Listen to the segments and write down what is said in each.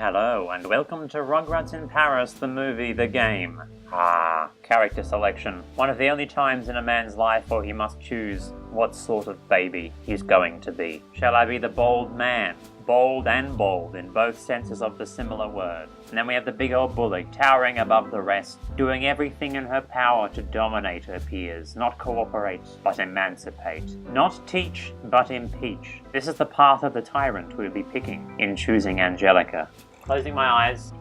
Hello, and welcome to Rugrats in Paris, the movie, the game. Character selection. One of the only times in a man's life where he must choose what sort of baby he's going to be. Shall I be the bold man? Bold and bold in both senses of the similar word. And then we have the big old bully, towering above the rest, doing everything in her power to dominate her peers, not cooperate, but emancipate. Not teach, but impeach. This is the path of the tyrant we'll be picking in choosing Angelica. Closing my eyes.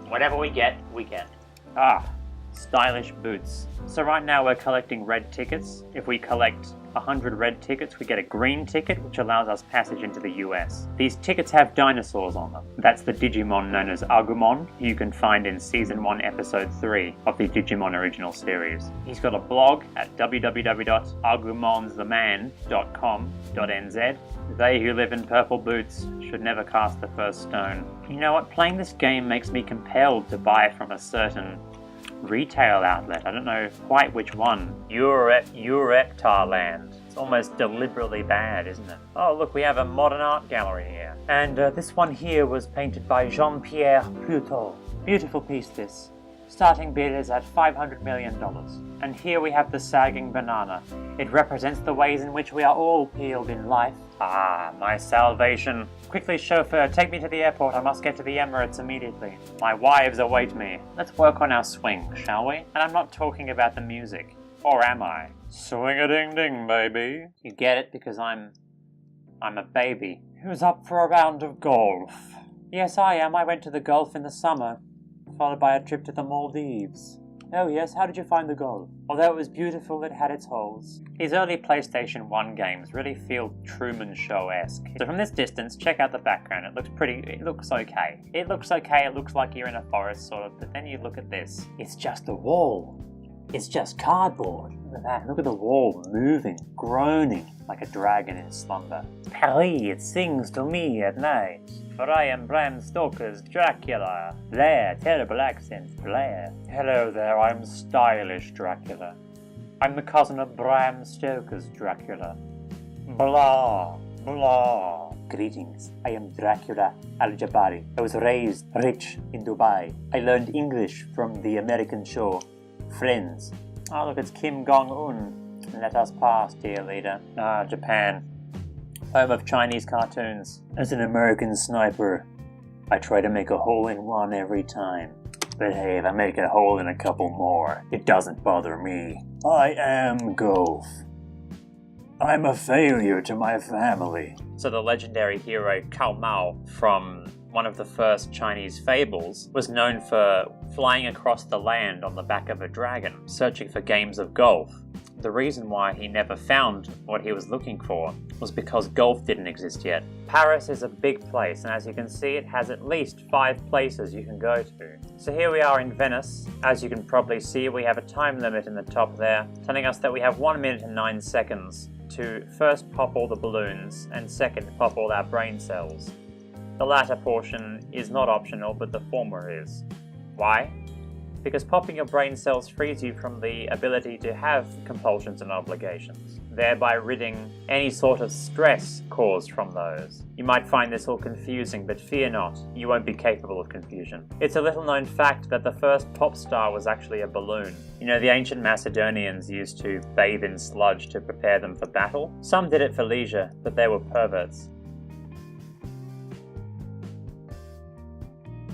Whatever we get, we get. Stylish boots. So right now we're collecting red tickets. If we collect 100 red tickets, we get a green ticket, which allows us passage into the US. These tickets have dinosaurs on them. That's the Digimon known as Agumon, who you can find in Season 1, Episode 3 of the Digimon original series. He's got a blog at www.agumonstheman.com.nz. They who live in purple boots should never cast the first stone. You know what? Playing this game makes me compelled to buy from a certain retail outlet. I don't know quite which one. Eureptarland. It's almost deliberately bad, isn't it? Oh, look, we have a modern art gallery here. And this one here was painted by Jean-Pierre Plutot. Beautiful piece, this. Starting bid is at $500 million. And here we have the sagging banana. It represents the ways in which we are all peeled in life. My salvation. Quickly, chauffeur, take me to the airport. I must get to the Emirates immediately. My wives await me. Let's work on our swing, shall we? And I'm not talking about the music. Or am I? Swing-a-ding-ding, baby. You get it? Because I'm a baby. Who's up for a round of golf? Yes, I am. I went to the golf in the summer, followed by a trip to the Maldives. Oh yes, how did you find the golf? Although it was beautiful, it had its holes. His early PlayStation 1 games really feel Truman Show-esque. So from this distance, check out the background. It looks okay. It looks like you're in a forest, sort of, but then you look at this. It's just a wall. It's just cardboard. Look at that. Look at the wall moving, groaning like a dragon in slumber. Paris, it sings to me at night. For I am Bram Stoker's Dracula. Blair, terrible accent, Blair. Hello there, I'm stylish Dracula. I'm the cousin of Bram Stoker's Dracula. Blah, blah. Greetings, I am Dracula Al-Jabari. I was raised rich in Dubai. I learned English from the American show Friends. Oh look, it's Kim Jong-un. Let us pass, dear leader. Japan. Home of Chinese cartoons. As an American sniper, I try to make a hole-in-one every time. But hey, if I make a hole in a couple more, it doesn't bother me. I am Golf. I'm a failure to my family. So the legendary hero Cao Mao from one of the first Chinese fables was known for flying across the land on the back of a dragon, searching for games of golf. The reason why he never found what he was looking for was because golf didn't exist yet. Paris is a big place, and as you can see, it has at least 5 places you can go to. So here we are in Venice. As you can probably see, we have a time limit in the top there, telling us that we have 1 minute and 9 seconds to first pop all the balloons, and second, pop all our brain cells. The latter portion is not optional, but the former is. Why? Because popping your brain cells frees you from the ability to have compulsions and obligations, thereby ridding any sort of stress caused from those. You might find this all confusing, but fear not, you won't be capable of confusion. It's a little known fact that the first pop star was actually a balloon. You know, the ancient Macedonians used to bathe in sludge to prepare them for battle. Some did it for leisure, but they were perverts.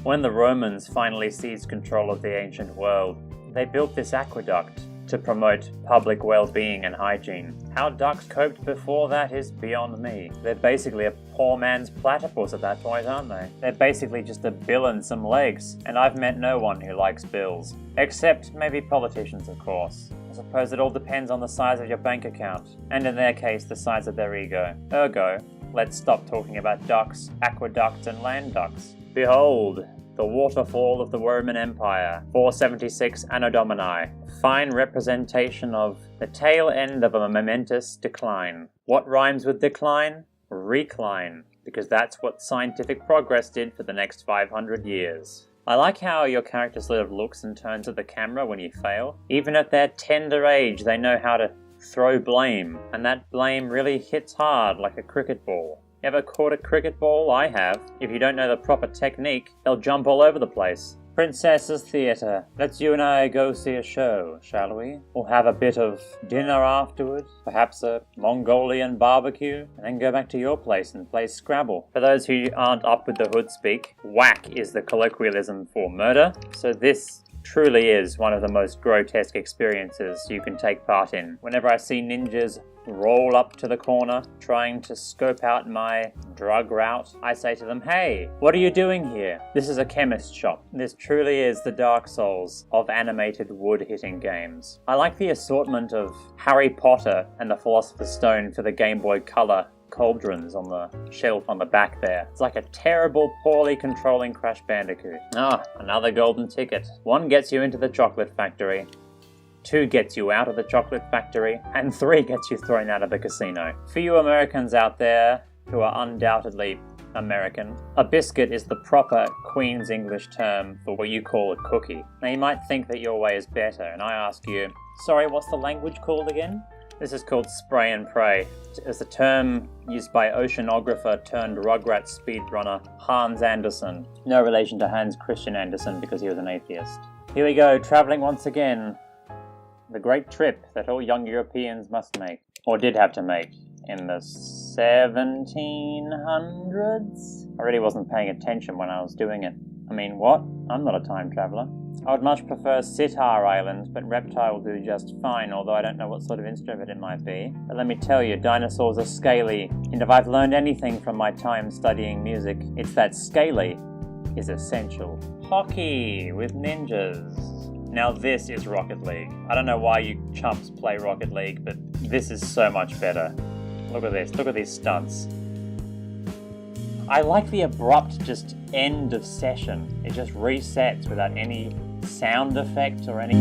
When the Romans finally seized control of the ancient world, they built this aqueduct to promote public well-being and hygiene. How ducks coped before that is beyond me. They're basically a poor man's platypus at that point, aren't they? They're basically just a bill and some legs, and I've met no one who likes bills. Except maybe politicians, of course. I suppose it all depends on the size of your bank account, and in their case, the size of their ego. Ergo, let's stop talking about ducks, aqueducts, and land ducks. Behold, the waterfall of the Roman Empire, 476 Anno Domini. Fine representation of the tail end of a momentous decline. What rhymes with decline? Recline, because that's what scientific progress did for the next 500 years. I like how your character sort of looks and turns at the camera when you fail. Even at their tender age, they know how to throw blame, and that blame really hits hard like a cricket ball. You ever caught a cricket ball? I have. If you don't know the proper technique, they'll jump all over the place. Princess's Theatre. Let's you and I go see a show, shall we? We'll have a bit of dinner afterwards, perhaps a Mongolian barbecue, and then go back to your place and play Scrabble. For those who aren't up with the hood speak, whack is the colloquialism for murder, so this truly is one of the most grotesque experiences you can take part in. Whenever I see ninjas roll up to the corner, trying to scope out my drug route, I say to them, "Hey, what are you doing here? This is a chemist shop." This truly is the Dark Souls of animated wood-hitting games. I like the assortment of Harry Potter and the Philosopher's Stone for the Game Boy Color cauldrons on the shelf on the back there. It's like a terrible, poorly controlling Crash Bandicoot. Another golden ticket. 1 gets you into the chocolate factory. 2 gets you out of the chocolate factory, and 3 gets you thrown out of the casino. For you Americans out there who are undoubtedly American, a biscuit is the proper Queen's English term for what you call a cookie. Now you might think that your way is better, and I ask you, sorry, what's the language called again? This is called spray and pray. It's a term used by oceanographer turned Rugrats speedrunner Hans Andersen. No relation to Hans Christian Andersen because he was an atheist. Here we go, travelling once again. The great trip that all young Europeans must make, or did have to make, in the 1700s? I really wasn't paying attention when I was doing it. I mean, what? I'm not a time traveller. I would much prefer Sitar Island, but Reptile will do just fine, although I don't know what sort of instrument it might be. But let me tell you, dinosaurs are scaly, and if I've learned anything from my time studying music, it's that scaly is essential. Hockey with ninjas. Now this is Rocket League. I don't know why you chumps play Rocket League, but this is so much better. Look at this, look at these stunts. I like the abrupt just end of session. It just resets without any sound effect or any...